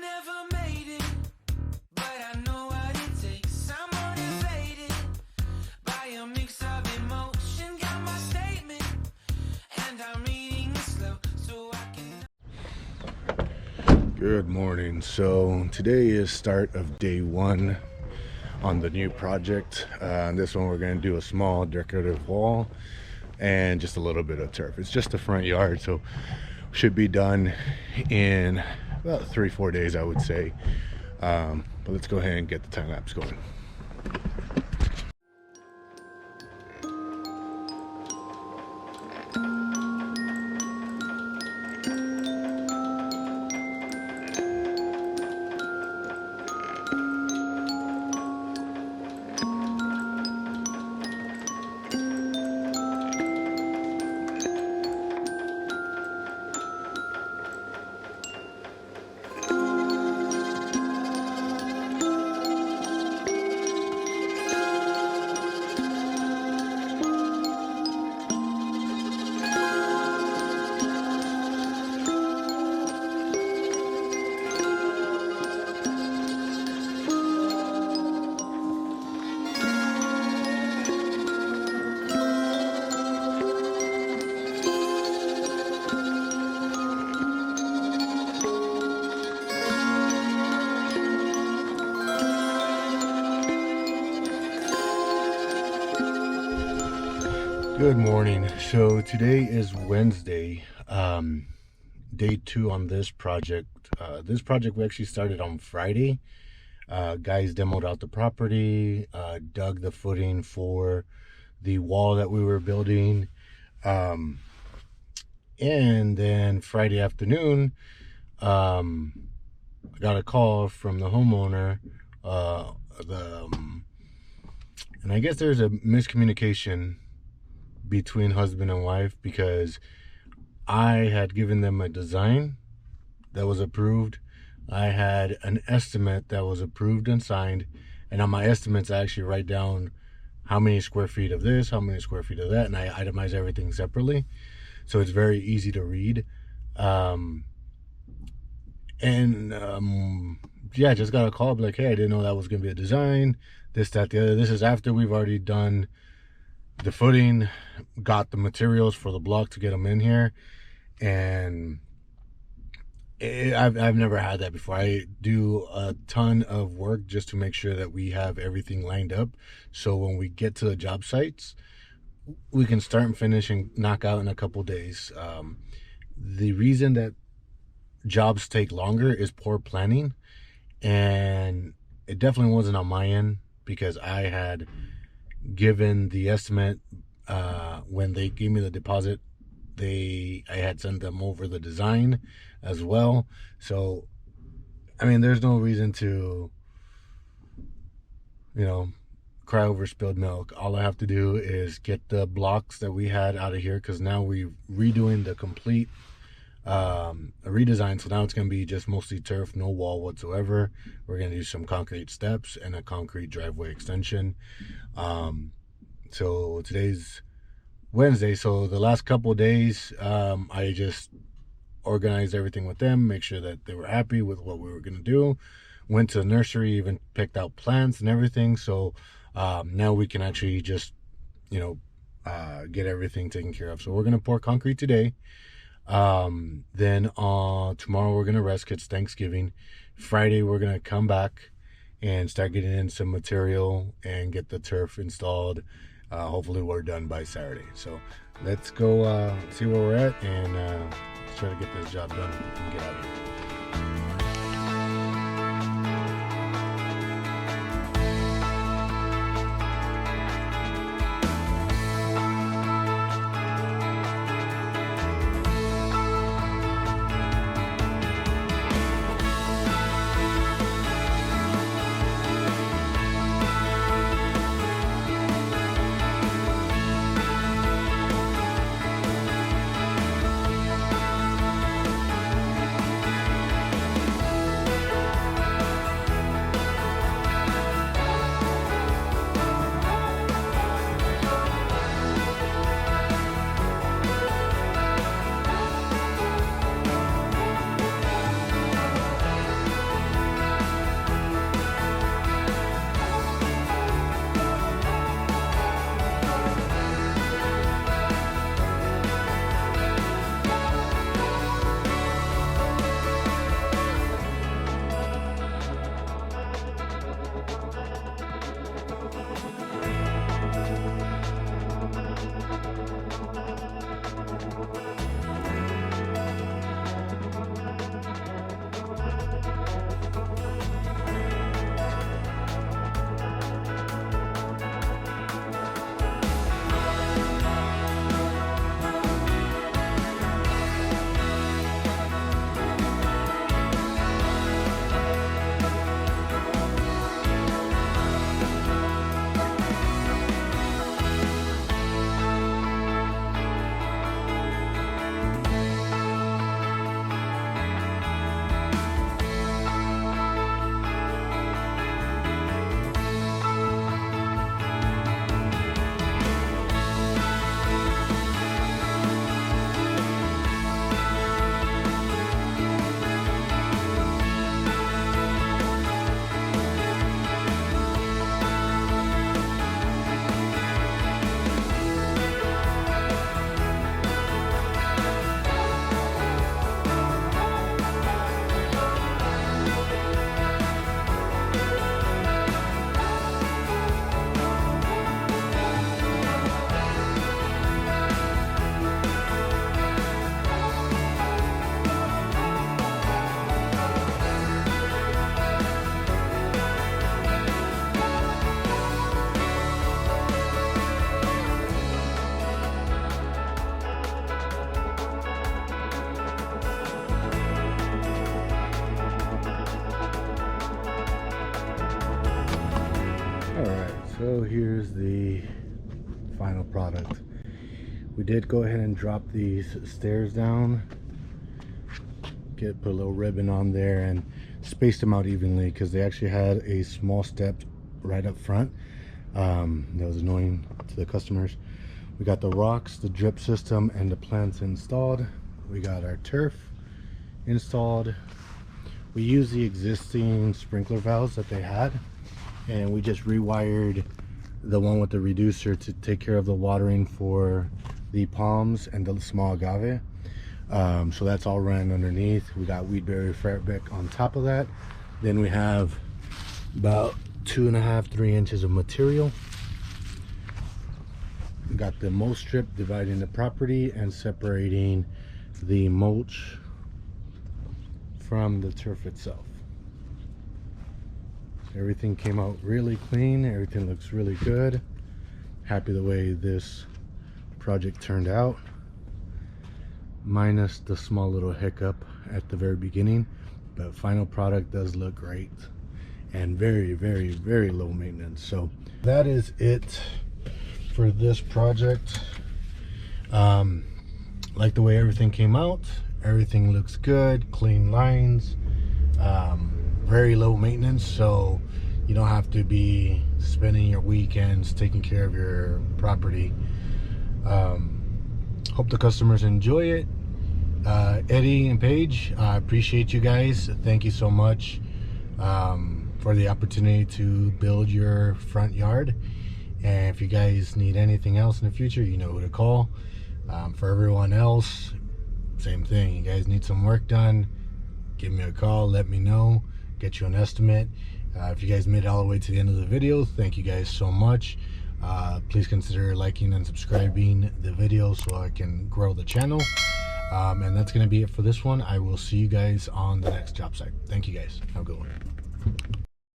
never made it, but I know what it takes. I'm motivated by a mix of emotion. Got my statement, and I'm reading it slow so I can. Good morning. So today is start of day one on the new project. This one we're going to do a small decorative wall and just a little bit of turf. It's just the front yard, so should be done in about 3-4 days, I would say. But let's go ahead and get the time lapse going. Good morning. So today is Wednesday, day 2 on this project. This project we actually started on Friday. Guys demoed out the property, dug the footing for the wall that we were building. And then Friday afternoon, I got a call from the homeowner. And I guess there's a miscommunication between husband and wife, because I had given them a design that was approved. I had an estimate that was approved and signed, and on my estimates I actually write down how many square feet of this, how many square feet of that, and I itemize everything separately, so it's very easy to read. Yeah, just got a call like, hey, I didn't know that was gonna be a design, this, that, the other. This is after we've already done the footing, got the materials for the block to get them in here, and I've never had that before. I do a ton of work just to make sure that we have everything lined up, so when we get to the job sites, we can start and finish and knock out in a couple days. The reason that jobs take longer is poor planning, and it definitely wasn't on my end, because I had given the estimate when they gave me the deposit. I had sent them over the design as well. So I mean, there's no reason to, cry over spilled milk. All I have to do is get the blocks that we had out of here, because now we're redoing the complete redesign. So now it's going to be just mostly turf, no wall whatsoever. We're going to do some concrete steps and a concrete driveway extension. So today's Wednesday, so the last couple of days, I just organized everything with them, make sure that they were happy with what we were going to do. Went to the nursery, even picked out plants and everything. So now we can actually just get everything taken care of. So we're going to pour concrete today. Then tomorrow we're going to rest, 'cause it's Thanksgiving. Friday we're going to come back and start getting in some material and get the turf installed. Hopefully we're done by Saturday. So let's go see where we're at, and let's try to get this job done and get out of here. So here's the final product. We did go ahead and drop these stairs down, put a little ribbon on there and spaced them out evenly because they actually had a small step right up front. That was annoying to the customers. We got the rocks, the drip system, and the plants installed. We got our turf installed. We used the existing sprinkler valves that they had, and we just rewired the one with the reducer to take care of the watering for the palms and the small agave. So that's all ran underneath. We got weedberry fabric on top of that. Then we have about 2.5–3 inches of material. We got the mulch strip dividing the property and separating the mulch from the turf itself. Everything came out really clean. Everything looks really good. Happy the way this project turned out, minus the small little hiccup at the very beginning, but final product does look great and very, very, very low maintenance. So that is it for this project. Like the way everything came out. Everything looks good, clean lines, very low maintenance, so you don't have to be spending your weekends taking care of your property. Hope the customers enjoy it. Eddie and Paige, I appreciate you guys. Thank you so much for the opportunity to build your front yard. And if you guys need anything else in the future, you know who to call. For everyone else, same thing. You guys need some work done, give me a call, let me know, get you an estimate. If you guys made it all the way to the end of the video, thank you guys so much. Please consider liking and subscribing the video so I can grow the channel. And that's going to be it for this one. I will see you guys on the next job site. Thank you guys. Have a good one.